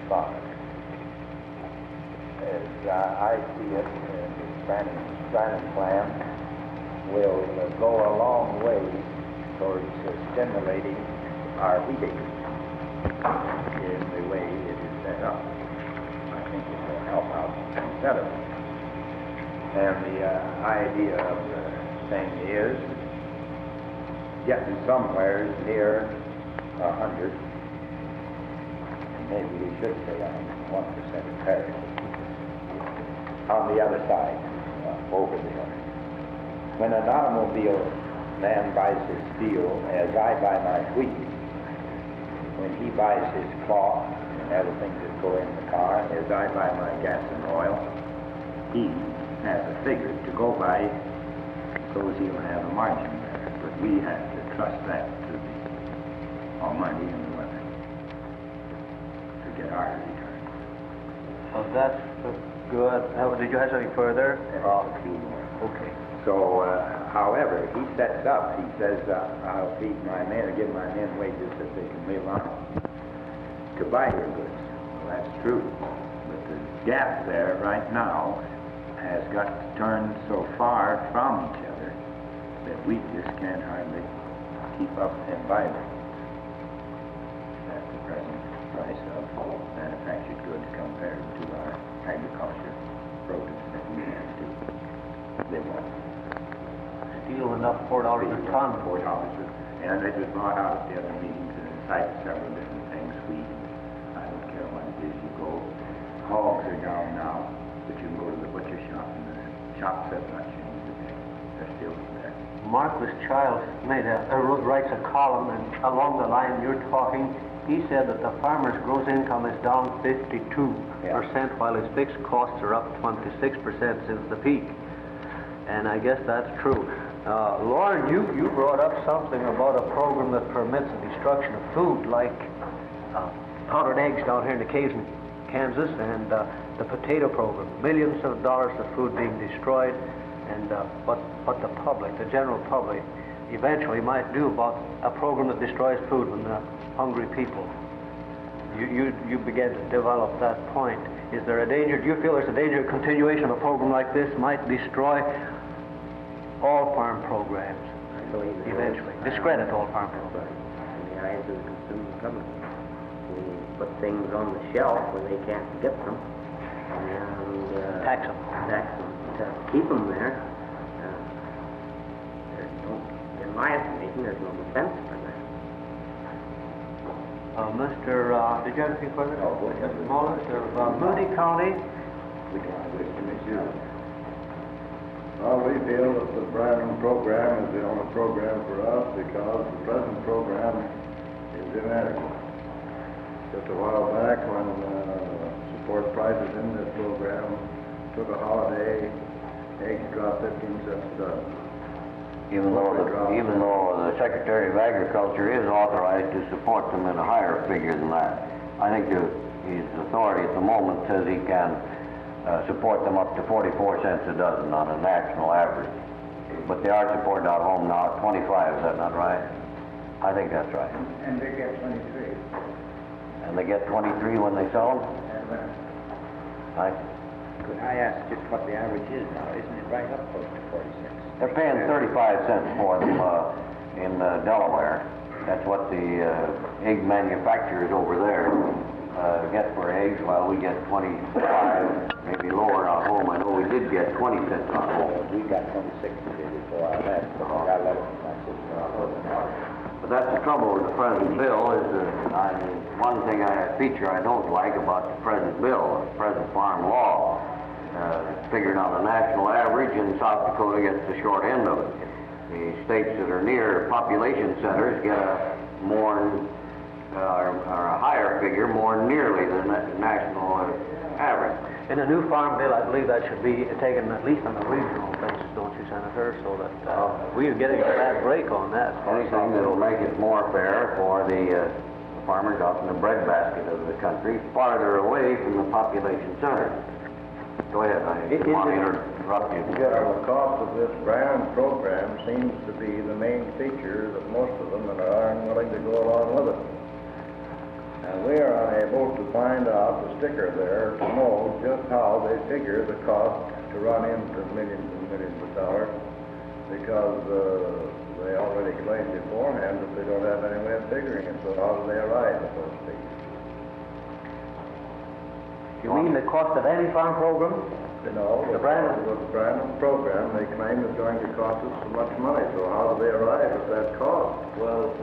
spot. As I see it, the Gurney plan will go a long way towards stimulating our wheat acres in the way it is set up. I think it will help out considerably. And the idea of the thing is getting somewhere near 100, and maybe we should say 1% parity on the other side, over the other. When an automobile man buys his steel, as I buy my wheat, when he buys his cloth and other things that go in the car, as I buy my gas and oil, he has a figure to go by, because he'll have a margin there. But we have to trust that to the Almighty and the weather to get our return. Well, that's good. Did you have something further? A few more. Okay. So, however, he sets up, he says, I'll feed my men, or give my men wages that they can live on to buy your goods. Well, that's true. But the gap there right now has got to turn so far from each other that we just can't hardly keep up and buy them at the present price of manufactured goods compared to our agriculture produce that we have to live on. Steel enough $4 a ton. $4. And it was brought out at the other meeting to cite several different things. Wheat, I don't care what it is you go. Hogs are down now, but you can go to the butcher shop and the shops have not changed a bit. They're still there. Marcus Childs writes a column, and along the line you're talking, he said that the farmer's gross income is down 52%, while his fixed costs are up 26% since the peak. And I guess that's true. Lauren, you brought up something about a program that permits the destruction of food, like powdered eggs down here in the caves in Kansas, and the potato program. Millions of dollars of food being destroyed, and what the public, the general public, eventually might do about a program that destroys food when the hungry people. You began to develop that point. Is there a danger, do you feel there's a danger of continuation of a program like this might destroy all farm programs? I believe eventually. Discredit all farm programs. In the eyes of the consumer public. We put things on the shelf where they can't get them, and tax them. Tax them to keep them there. There's no, in my estimation, there's no defense for that. Did you have anything further? Oh, go ahead. Mr. Mullins of Moody County. We don't have this Issue. Well, we feel that the Brandon program is the only program for us because the present program is inadequate. Just a while back when support prices in this program took a holiday, eggs dropped 15 cents a dozen. Even though the Secretary of Agriculture is authorized to support them at a higher figure than that. I think his authority at the moment says he can support them up to 44 cents a dozen on a national average. But they are supported out home now at 25, is that not right? I think that's right. And they get 23. And they get 23 when they sell them? Could I ask just what the average is now? Isn't it right up close to 46? They're paying 35 cents for them in Delaware. That's what the egg manufacturers over there get for eggs, while we get 25, maybe lower on home. I know we did get 20 cents on home. We got 26 today before I left, but I got 11 from my sister on home. But that's the trouble with the present bill, is that one thing, feature I don't like about the present bill, the present farm law, figured on a national average, and South Dakota gets the short end of it. The states that are near population centers get a higher figure, more nearly than the national average. In a new farm bill, I believe that should be taken at least on a regional basis, don't you, Senator? So that we're getting a bad break on that. Anything that will make it more fair for the farmers out in the breadbasket of the country, farther away from the population center. Go ahead, I didn't want to interrupt you. Yeah, the cost of this Brand program seems to be the main feature that most of them are unwilling to go along with it. And we are unable to find out the sticker there to know just how they figure the cost to run into millions and millions of dollars, because they already claimed beforehand that they don't have any way of figuring it. So how do they arrive at those figures? You mean the cost of any farm program? No, the Brandon program they claim is going to cost us so much money. So how do they arrive at that cost? Well,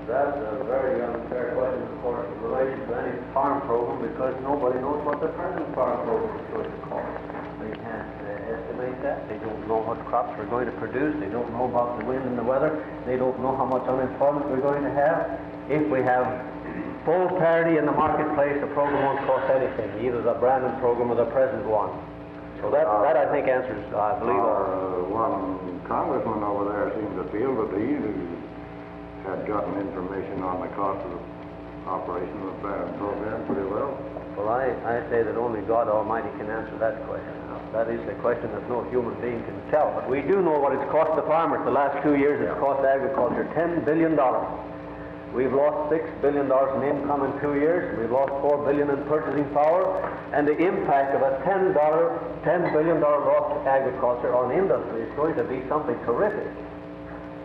that's a very unfair question, of course, in relation to any farm program, because nobody knows what the present farm program is going to cost. They can't estimate that. They don't know what crops we're going to produce. They don't know about the wind and the weather. They don't know how much unemployment we're going to have. If we have full parity in the marketplace, the program won't cost anything, either the Brandon program or the present one. So that I think answers, I believe. One congressman over there seems to feel that he had gotten information on the cost of the operation of the Brandon program pretty well. Well, I say that only God Almighty can answer that question. Now, that is a question that no human being can tell. But we do know what it's cost the farmers. The last 2 years, it's cost agriculture $10 billion. We've lost $6 billion in income in 2 years. We've lost $4 billion in purchasing power. And the impact of a $10 billion loss to agriculture on industry is going to be something terrific.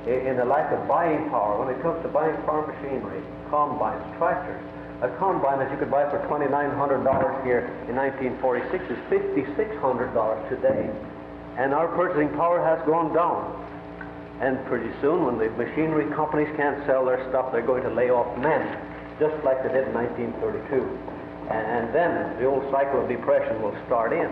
In the lack of buying power, when it comes to buying farm machinery, combines, tractors. A combine that you could buy for $2,900 here in 1946 is $5,600 today. And our purchasing power has gone down. And pretty soon, when the machinery companies can't sell their stuff, they're going to lay off men, just like they did in 1932. And then the old cycle of depression will start in.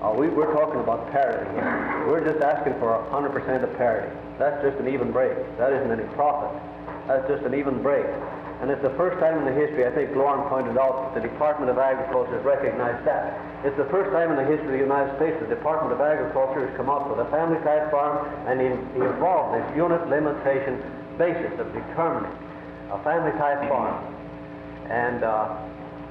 We're talking about parity here. We're just asking for 100% of parity. That's just an even break. That isn't any profit. That's just an even break. And it's the first time in the history, I think Lauren pointed out, that the Department of Agriculture has recognized that. It's the first time in the history of the United States the Department of Agriculture has come up with a family-type farm and evolved this unit limitation basis of determining a family-type farm. And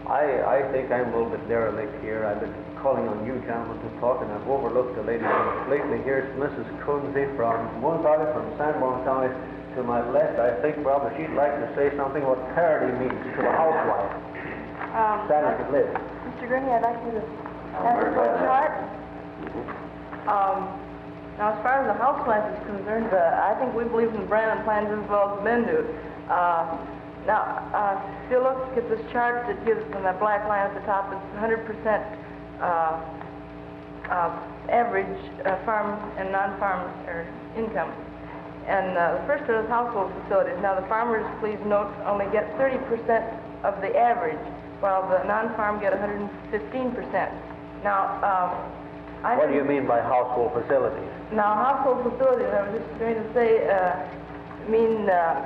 I think I'm a little bit derelict here. I've been calling on you gentlemen to talk, and I've overlooked the lady completely. Here's Mrs. Kunze from Woonsocket, from Sanborn County. To my left, I think, Robert, she'd like to say something what parity means to a housewife. Standard of living. Mr. Gurney, I'd like you to answer the chart. Now, as far as the housewife is concerned, I think we believe in the Brandon plans as well as the men do. Now, if you look at this chart that gives them that black line at the top, it's 100% average farm and non-farm income. And the first are the household facilities. Now, the farmers, please note, only get 30% of the average, while the non-farm get 115%. Now, what do you mean by household facilities? Now, household facilities, I was just going to say,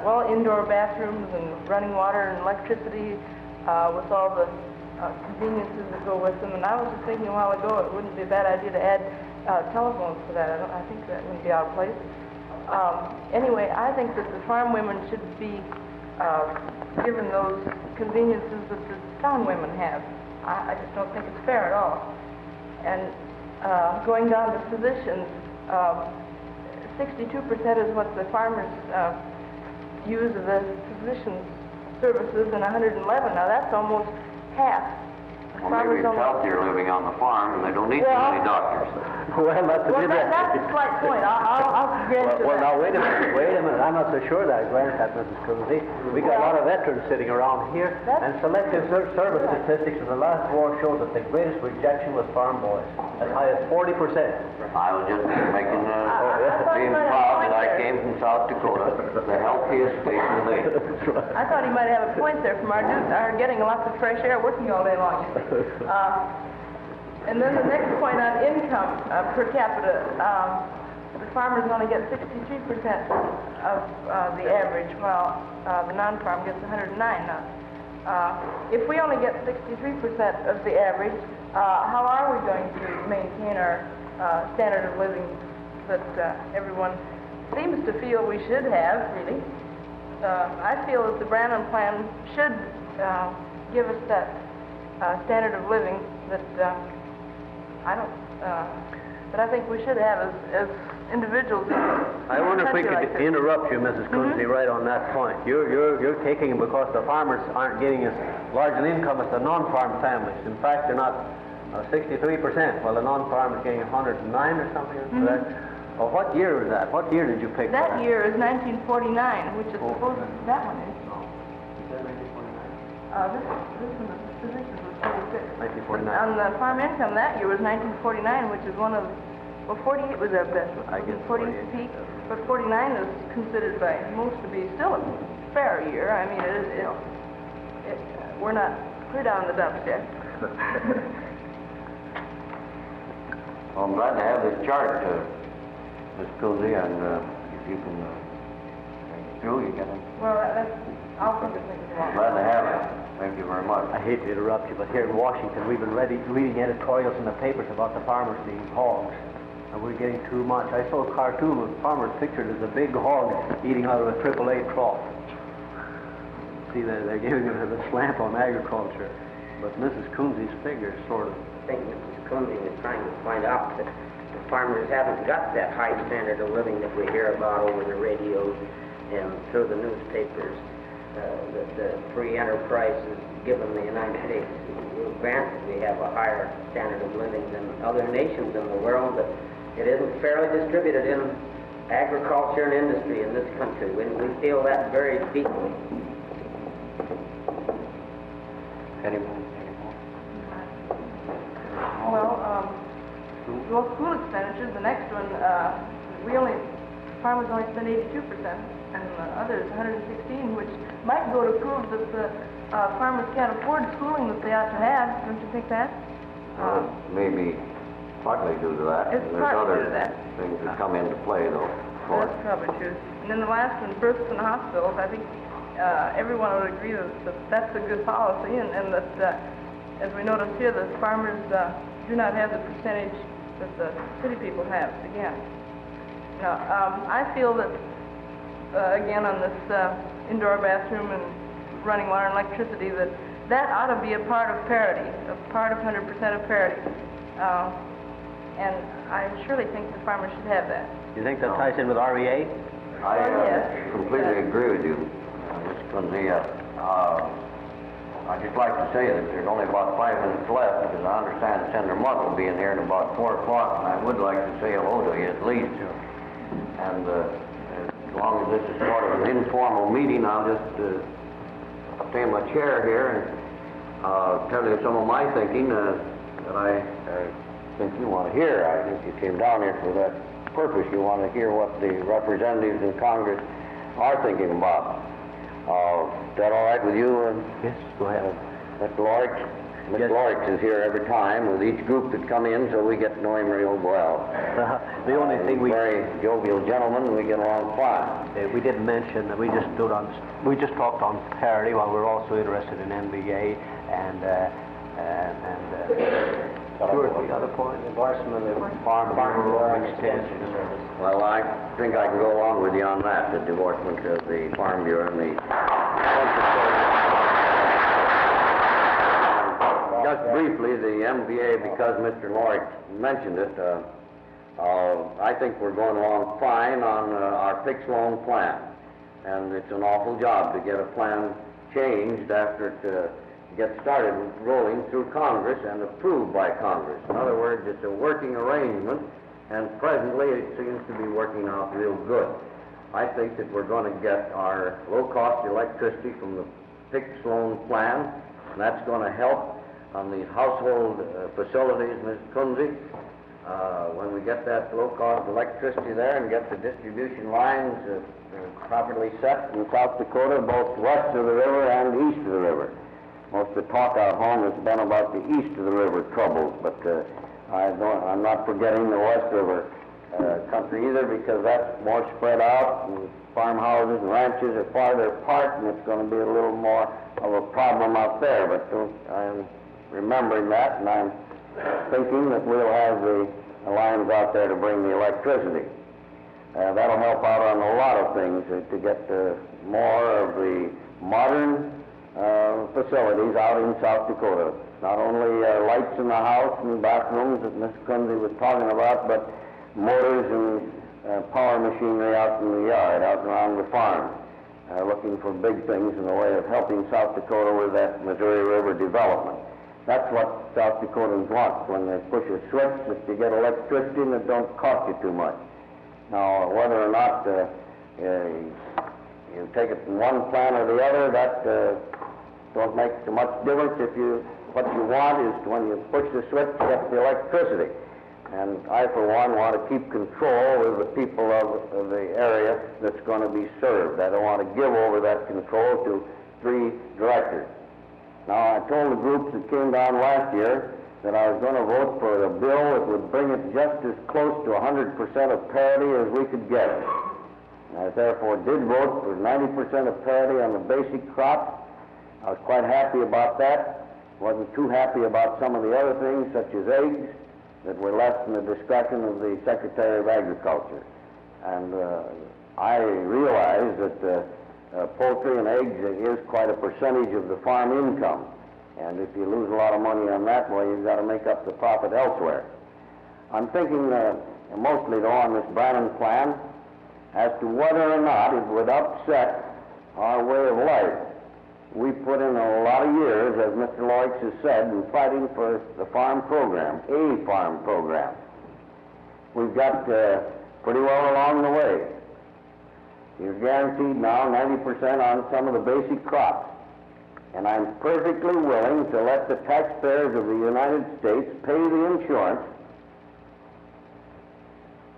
well, indoor bathrooms and running water and electricity with all the conveniences that go with them. And I was just thinking a while ago, it wouldn't be a bad idea to add telephones to that. I think that wouldn't be out of place. Anyway, I think that the farm women should be given those conveniences that the town women have. I just don't think it's fair at all. And going down to physicians, 62% is what the farmers use of the physician's services, and 111. Now that's almost half. Well, maybe it's healthier living on the farm, and they don't need so many doctors. Well, that's a slight point. I'll grant you well, that. now, wait a minute. I'm not so sure that I grant that, Mrs. Coonsey. We got a lot of veterans sitting around here, and selective service statistics in the last war showed that the greatest rejection was farm boys, as high as 40%. I was just making being proud that I came from South Dakota, the healthiest state in the nation. I thought he might have a point there from our getting lots of fresh air working all day long. And then the next point on income per capita, the farmers only get 63% of the average, while the non-farm gets 109. Now, if we only get 63% of the average, how are we going to maintain our standard of living that everyone seems to feel we should have, really? I feel that the Brandon plan should give us that standard of living that I don't, but I think we should have as individuals. I wonder if we could interrupt you, Mrs. Kunze, right on that point. You're taking it because the farmers aren't getting as large an income as the non-farm families. In fact, they're not 63%, while the non-farm is getting 109 or something like that. Well, what year was that? What year did you pick that? That year is 1949, which is supposed to, that one is. Is that 1949? This one, the position was 46. 1949. On the farm income that year was 1949, which is one of, well, 48 was our best. I guess 40 peak, but 49 is considered by most to be still a fair year. I mean, we're down in the dumps yet. Well, I'm glad to have this chart, Ms. Kunze, and if you can take it through, you can. Well, I'll think of things tomorrow. Glad to have it. Thank you very much. I hate to interrupt you, but here in Washington, we've been reading editorials in the papers about the farmers being hogs. And we're getting too much. I saw a cartoon with farmers pictured as a big hog eating out of a AAA trough. See, they're giving it a slant on agriculture. But Mrs. Kunze's figures sort of... I think Mrs. Kunze is trying to point out that the farmers haven't got that high standard of living that we hear about over the radios and through the newspapers, that the free enterprise is given the United States. Granted, we have a higher standard of living than other nations in the world, but it isn't fairly distributed in agriculture and industry in this country. We feel that very deeply. Any more? Well, school expenditures, the next one, farmers only spend 82%, and the others 116, which might go to prove that the farmers can't afford schooling that they ought to have. Don't you think that? Maybe partly due to that. It's and partly due to there's that. other things that come into play, though. That's probably true. And then the last one, births in hospitals. I think everyone would agree that that's a good policy, and that, as we notice here, the farmers do not have the percentage that the city people have, again. Now, I feel that, again, on this indoor bathroom and running water and electricity, that ought to be a part of parity, a part of 100% of parity. And I surely think the farmers should have that. You think that ties in with REA? I completely agree with you, Ms. Kunze. I'd just like to say that there's only about 5 minutes left, because I understand Senator Mudd will be in here at about 4 o'clock, and I would like to say hello to you at least. And as long as this is sort of an informal meeting, I'll just stay in my chair here and tell you some of my thinking that I think you want to hear. I think you came down here for that purpose. You want to hear what the representatives in Congress are thinking about. Is that all right with you? Yes, go ahead. Mr. Lorix? Mr. Lorix is here every time with each group that come in, so we get to know him real well. The only thing we... Very jovial gentleman, and we get along fine. We didn't mention that we just talked on parity, while we're also interested in NBA and sure, the other point, enforcement of farm bureau extension. Well, I think I can go along with you on that, the divorcement of the Farm Bureau and the... Just briefly, the MBA, because Mr. Lorix mentioned it, I think we're going along fine on our fixed loan plan. And it's an awful job to get a plan changed after it gets started rolling through Congress and approved by Congress. In other words, it's a working arrangement, and presently it seems to be working out real good. I think that we're going to get our low-cost electricity from the fixed loan plan, and that's going to help on the household facilities, Ms. Kunze. When we get that low-cost electricity there and get the distribution lines properly set in South Dakota, both west of the river and east of the river. Most of the talk out home has been about the east of the river troubles, but I'm not forgetting the west river country either, because that's more spread out, and farmhouses and ranches are farther apart, and it's going to be a little more of a problem out there. But I'm remembering that, and I'm thinking that we'll have the lines out there to bring the electricity. That'll help out on a lot of things to get more of the modern facilities out in South Dakota. Not only lights in the house and bathrooms that Miss Gurney was talking about, but motors and power machinery out in the yard, out around the farm, looking for big things in the way of helping South Dakota with that Missouri River development. That's what South Dakotans want. When they push a switch, that you get electricity and it don't cost you too much. Now, whether or not you take it from one plant or the other, that don't make so much difference. What you want is when you push the switch, you get the electricity. And I, for one, want to keep control with the people of the area that's going to be served. I don't want to give over that control to 3 directors. Now, I told the groups that came down last year that I was going to vote for a bill that would bring it just as close to 100% of parity as we could get. I therefore did vote for 90% of parity on the basic crops. I was quite happy about that. Wasn't too happy about some of the other things, such as eggs, that were left in the discretion of the Secretary of Agriculture. And I realize that poultry and eggs is quite a percentage of the farm income. And if you lose a lot of money on that, well, you've got to make up the profit elsewhere. I'm thinking mostly, though, on this Brannon plan as to whether or not it would upset our way of life. We put in a lot of years, as Mr. Loix has said, in fighting for the farm program, a farm program. We've got pretty well along the way. You're guaranteed now 90% on some of the basic crops. And I'm perfectly willing to let the taxpayers of the United States pay the insurance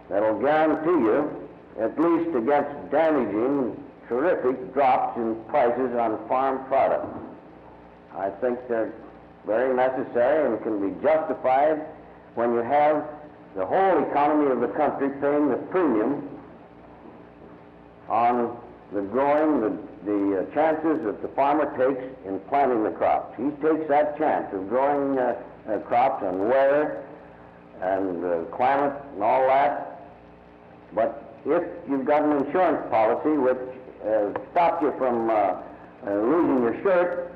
that'll guarantee you at least against damaging, terrific drops in prices on farm products. I think they're very necessary and can be justified when you have the whole economy of the country paying the premium on the growing, the chances that the farmer takes in planting the crops. He takes that chance of growing crops and weather and climate and all that. But if you've got an insurance policy which stops you from losing your shirt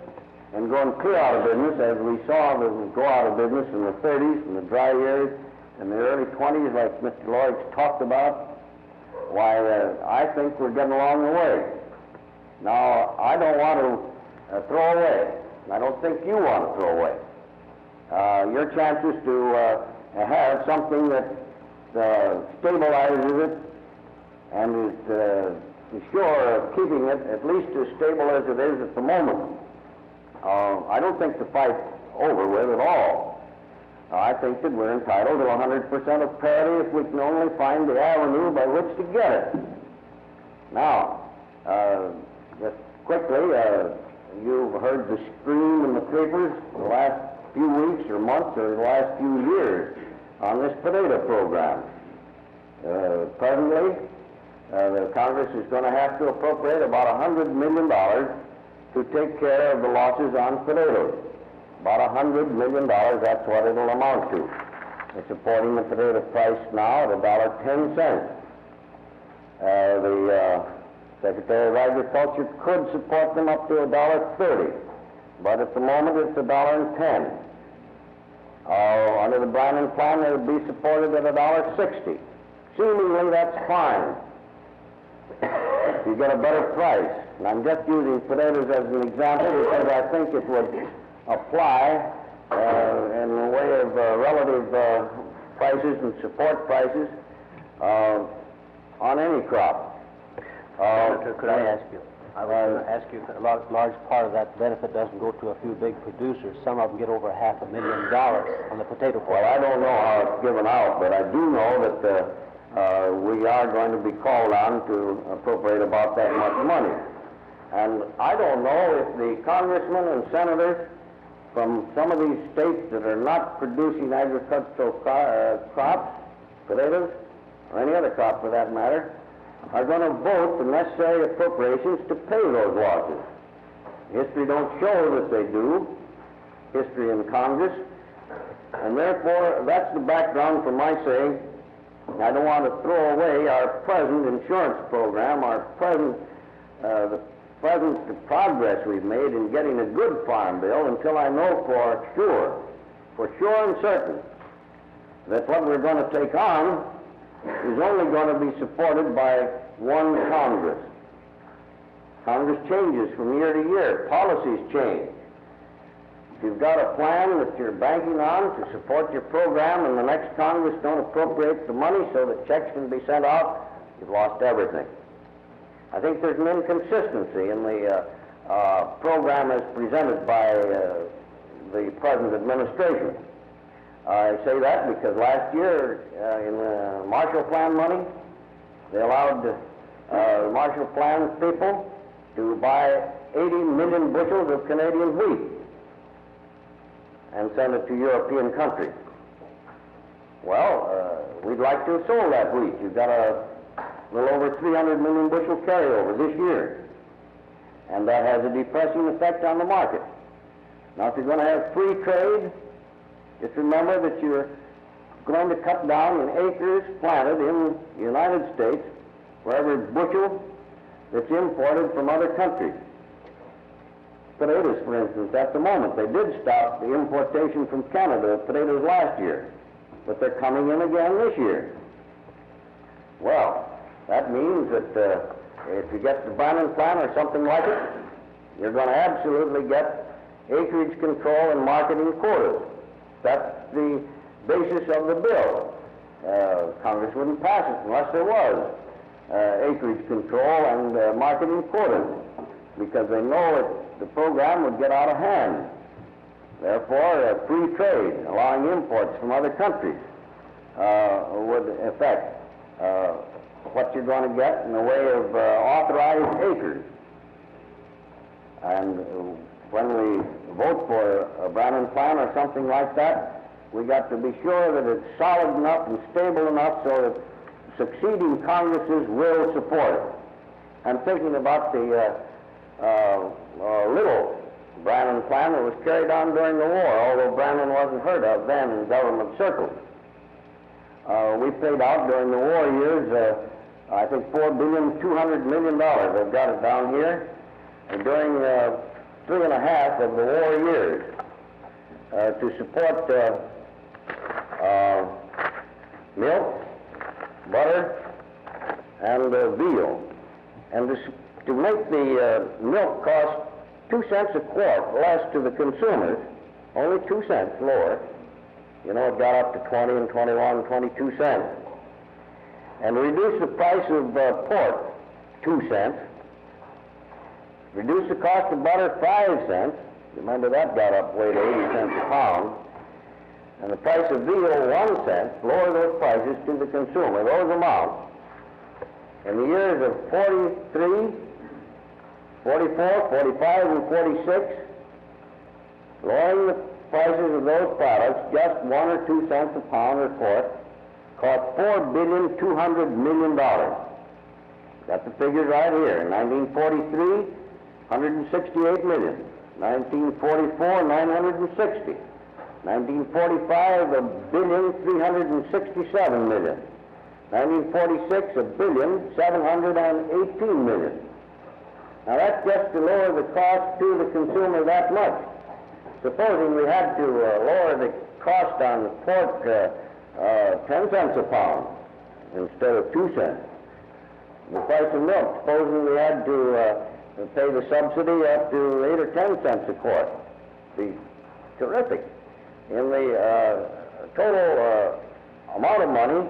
and going clear out of business, as we saw them go out of business in the 30s, in the dry years, in the early 20s, like Mr. Loix talked about, why, I think we're getting along the way. Now, I don't want to throw away, and I don't think you want to throw away your chances to have something that stabilizes it and is sure of keeping it at least as stable as it is at the moment. I don't think the fight's over with at all. I think that we're entitled to 100% of parity if we can only find the avenue by which to get it. Now, just quickly, you've heard the scream in the papers the last few weeks or months or the last few years on this potato program. Presently, the Congress is going to have to appropriate about $100 million to take care of the losses on potatoes. About $100 million, that's what it'll amount to. It's supporting the potato price now at $1.10. The Secretary of Agriculture could support them up to $1.30, but at the moment it's $1.10. Under the Brannon plan, they would be supported at $1.60. Seemingly, that's fine. You get a better price. And I'm just using potatoes as an example because I think it would apply in the way of relative prices and support prices on any crop. Senator, could I ask you? I was going to ask you, a large part of that benefit doesn't go to a few big producers. Some of them get over $500,000 on the potato crop. Well, I don't know how it's given out, but I do know that we are going to be called on to appropriate about that much money. And I don't know if the congressmen and senators from some of these states that are not producing agricultural crops, potatoes, or any other crop for that matter, are going to vote the necessary appropriations to pay those losses. History don't show that they do, history in Congress, and therefore that's the background for my saying I don't want to throw away our present insurance program, our present present progress we've made in getting a good farm bill until I know for sure and certain, that what we're going to take on is only going to be supported by one Congress. Congress changes from year to year. Policies change. If you've got a plan that you're banking on to support your program and the next Congress don't appropriate the money so that checks can be sent out, you've lost everything. I think there's an inconsistency in the program as presented by the present administration. I say that because last year in the Marshall Plan money, they allowed the Marshall Plan people to buy 80 million bushels of Canadian wheat and send it to European countries. Well, we'd like to have sold that wheat. You've got a little over 300 million bushel carryover this year, and that has a depressing effect on the market. Now, if you're going to have free trade, just remember that you're going to cut down in acres planted in the United States for every bushel that's imported from other countries. Potatoes, for instance, at the moment, they did stop the importation from Canada of potatoes last year, but they're coming in again this year. Well, that means that if you get the Bannon Plan or something like it, you're going to absolutely get acreage control and marketing quotas. That's the basis of the bill. Congress wouldn't pass it unless there was acreage control and marketing quotas, because they know that the program would get out of hand. Therefore, free trade, allowing imports from other countries, would affect what you're going to get in the way of authorized acres. And when we vote for a Bannon Plan or something like that, we got to be sure that it's solid enough and stable enough so that succeeding Congresses will support it. I'm thinking about the little Bannon Plan that was carried on during the war, although Bannon wasn't heard of then in government circles. We paid out during the war years, I think $4.2 billion. I've got it down here. And during 3.5 of the war years to support milk, butter, and veal. And to make the milk cost 2 cents a quart less to the consumers, only 2 cents lower. You know, it got up to 20 and 21 and 22 cents. And reduce the price of pork 2 cents. Reduce the cost of butter 5 cents. Remember, that got up way to 80 cents a pound. And the price of veal 1 cent. Lower those prices to the consumer, those amounts. In the years of 43, 44, 45, and 46, lowering the prices of those products just 1 or 2 cents a pound or quart cost $4.2 billion. Got the figures right here. In 1943, 168 million. 1944, 960. 1945, $1,367 million. 1946, $1,718 million. Now that's just to lower the cost to the consumer that much. Supposing we had to lower the cost on pork 10 cents a pound instead of 2 cents. The price of milk, supposing we had to pay the subsidy up to 8 or 10 cents a quart. Be terrific. In the total amount of money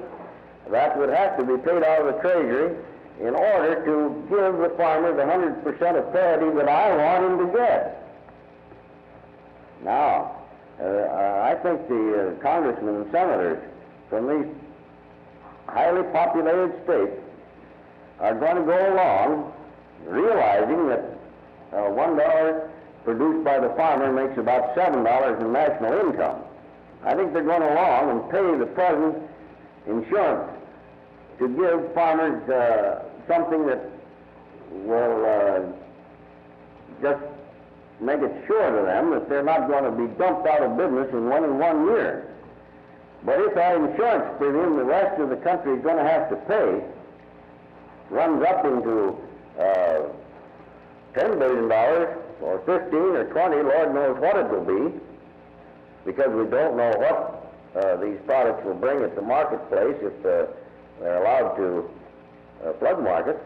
that would have to be paid out of the Treasury in order to give the farmers 100% of parity that I want him to get. Now, I think the congressmen and senators from these highly populated states are going to go along realizing that $1 produced by the farmer makes about $7 in national income. I think they're going along and pay the present insurance to give farmers something that will just make it sure to them that they're not going to be dumped out of business in 1 year. But if that insurance premium the rest of the country is going to have to pay runs up into $10 billion or 15 or 20, Lord knows what it will be, because we don't know what these products will bring at the marketplace if they're allowed to flood market.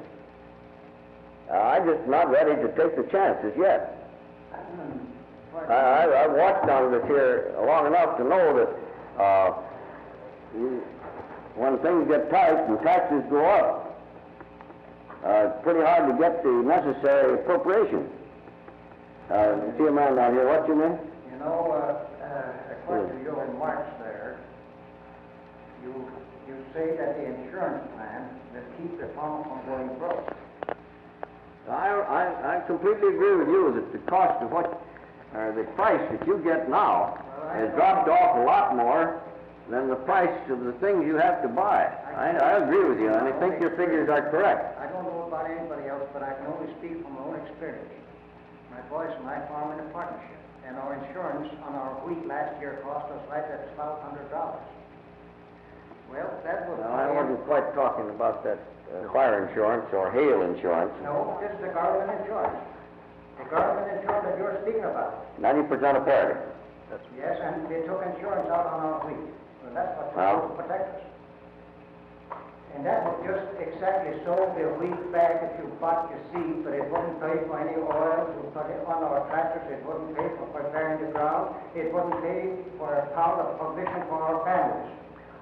I'm just not ready to take the chances yet. I've watched on this here long enough to know that when things get tight and taxes go up, it's pretty hard to get the necessary appropriation. See a man down here, what's your name? You know, according to your remarks there, you say that the insurance plan will keep the farm from going broke. I completely agree with you that the cost of the price that you get now has dropped off a lot more than the price of the things you have to buy. I agree with you, and I think your figures are correct. I don't know about anybody else, but I can only speak from my own experience. My boys and I farm in a partnership, and our insurance on our wheat last year cost us right at $1,200. Well, that was... No, I wasn't quite talking about that fire insurance or hail insurance. No, this is the government insurance. The government insurance that you're speaking about. 90% of parity. Yes, and they took insurance out on our wheat. Well, that's what supposed to protect us. And that would just exactly sold the wheat bag that you bought your seed, but it wouldn't pay for any oil to put it on our tractors. It wouldn't pay for preparing the ground. It wouldn't pay for a pound of provision for our families.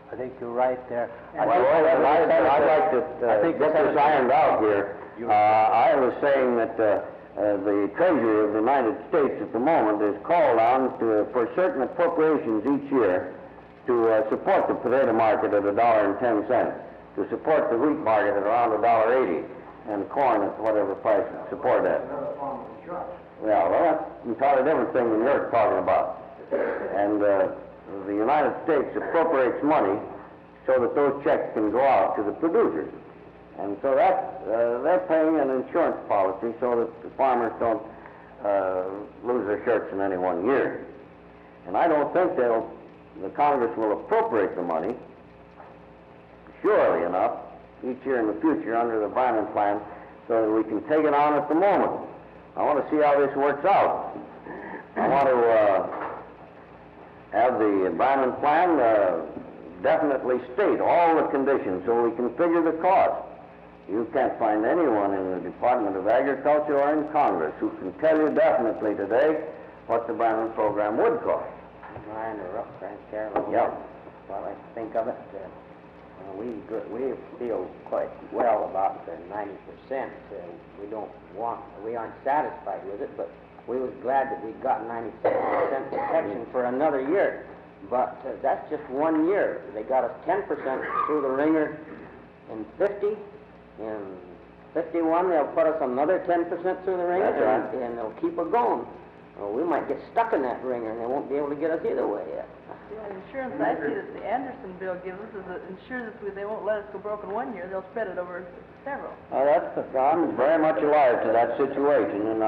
I think you're right there. I'd like to get this ironed out here. I was saying that the Treasury of the United States at the moment is called on for certain appropriations each year to support the potato market at $1.10, to support the wheat market at around $1.80, and corn at whatever price to support that. Another form of insurance. Yeah, well, that's an entirely different thing than you're talking about. And the United States appropriates money so that those checks can go out to the producers. And so they're paying an insurance policy so that the farmers don't lose their shirts in any one year. And I don't think the Congress will appropriate the money, surely enough, each year in the future under the Bynum plan so that we can take it on at the moment. I want to see how this works out. I want to have the Bynum plan definitely state all the conditions so we can figure the cost. You can't find anyone in the Department of Agriculture or in Congress who can tell you definitely today what the Bynum program would cost. May I interrupt, Frank Carroll? Yeah. While I think of it, we feel quite well about the 90%. We aren't satisfied with it, but we was glad that we got 97% protection for another year. But that's just 1 year. They got us 10% through the ringer in 50. In 51, they'll put us another 10% through the ringer, that's right. And they'll keep it going. Well, we might get stuck in that ringer, and they won't be able to get us either way yet. The insurance I see that the Anderson bill gives us is that ensures that they won't let us go broke in 1 year. They'll spread it over several. I'm very much alive to that situation, and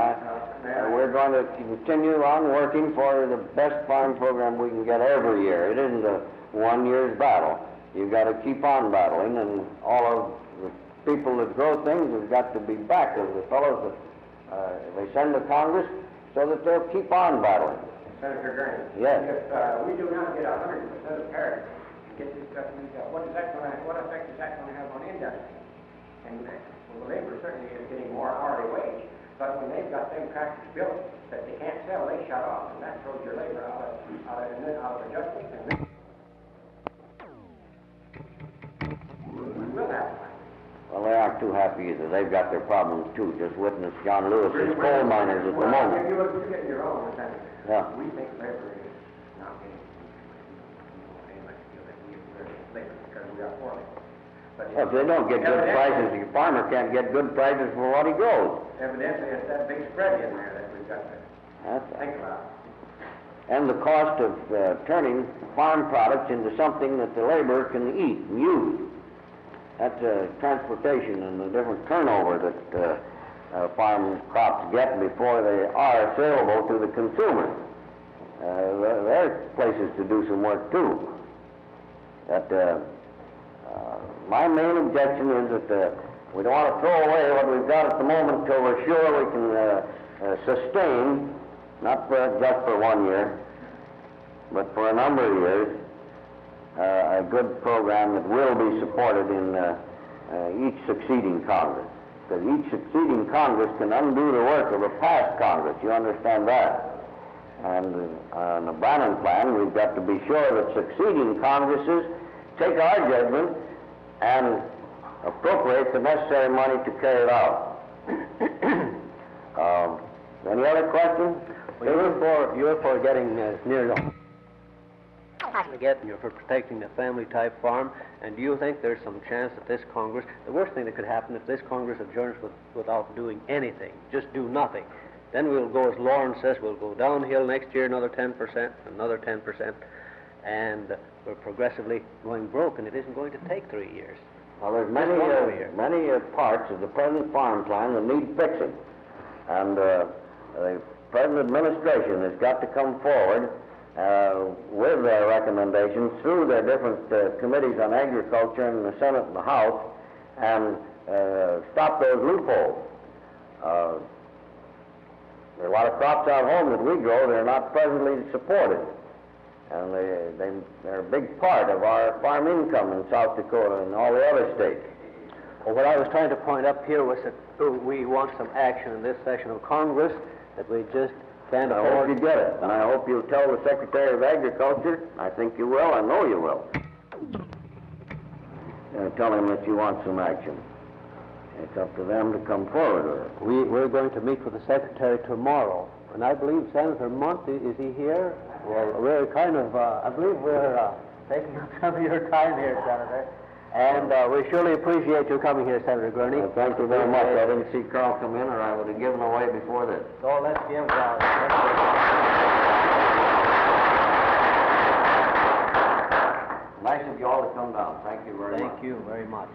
we're going to continue on working for the best farm program we can get every year. It isn't a 1 year's battle. You've got to keep on battling, and all of the people that grow things have got to be back of the fellows that they send to Congress so that they'll keep on battling. Senator Gurney. Yes. If we do not get 100% of parity, get this stuff moved out, what effect is that going to have on industry? And well, the labor certainly is getting more hourly wage, but when they've got them tractors built that they can't sell, they shut off, and that throws your labor out of adjustment. And we will have to. Well, they aren't too happy either. They've got their problems too. Just witness John Lewis's coal miners at the moment. You're getting your own, Senator. Yeah. We think labor is not getting much feel that we are labor because we are poor labor. But Well, if they don't get good prices, the farmer can't get good prices for what he grows. evidently it's that big spread in there that we've got to think about. And the cost of turning farm products into something that the laborer can eat and use. That's transportation and the different turnover that farm crops get before they are saleable to the consumer. There are places to do some work too. My main objection is that We don't want to throw away what we've got at the moment until we're sure we can sustain, not just for 1 year, but for a number of years, a good program that will be supported in each succeeding Congress. Because each succeeding Congress can undo the work of a past Congress. You understand that? And on the Brannan plan, we've got to be sure that succeeding Congresses take our judgment and appropriate the necessary money to carry it out. Any other questions? Well, you're for getting near you're for protecting the family type farm, and do you think there's some chance that this Congress, the worst thing that could happen if this Congress adjourns without doing anything, just do nothing, then we'll go, as Lauren says, we'll go downhill next year another 10%, another 10%, and we're progressively going broke, and it isn't going to take 3 years. Well, there's many parts of the present farm plan that need fixing, and the present administration has got to come forward with their recommendations through their different committees on agriculture in the Senate and the House, and stop those loopholes. There are a lot of crops out home that we grow that are not presently supported, and they're a big part of our farm income in South Dakota and all the other states. Well, what I was trying to point up here was that we want some action in this session of Congress, that we just can't afford. I hope you get it, and I hope you'll tell the Secretary of Agriculture. I think you will, I know you will. Tell him that you want some action. It's up to them to come forward with it. We're going to meet with the Secretary tomorrow, and I believe Senator Monty, is he here? Well, we're kind of, I believe we're taking up some of your time here, Senator. And we surely appreciate you coming here, Senator Gurney. Thank you very much. I didn't see Carl come in, or I would have given away before this. So let's give Nice of you all to come down. Thank you very much. Thank you very much.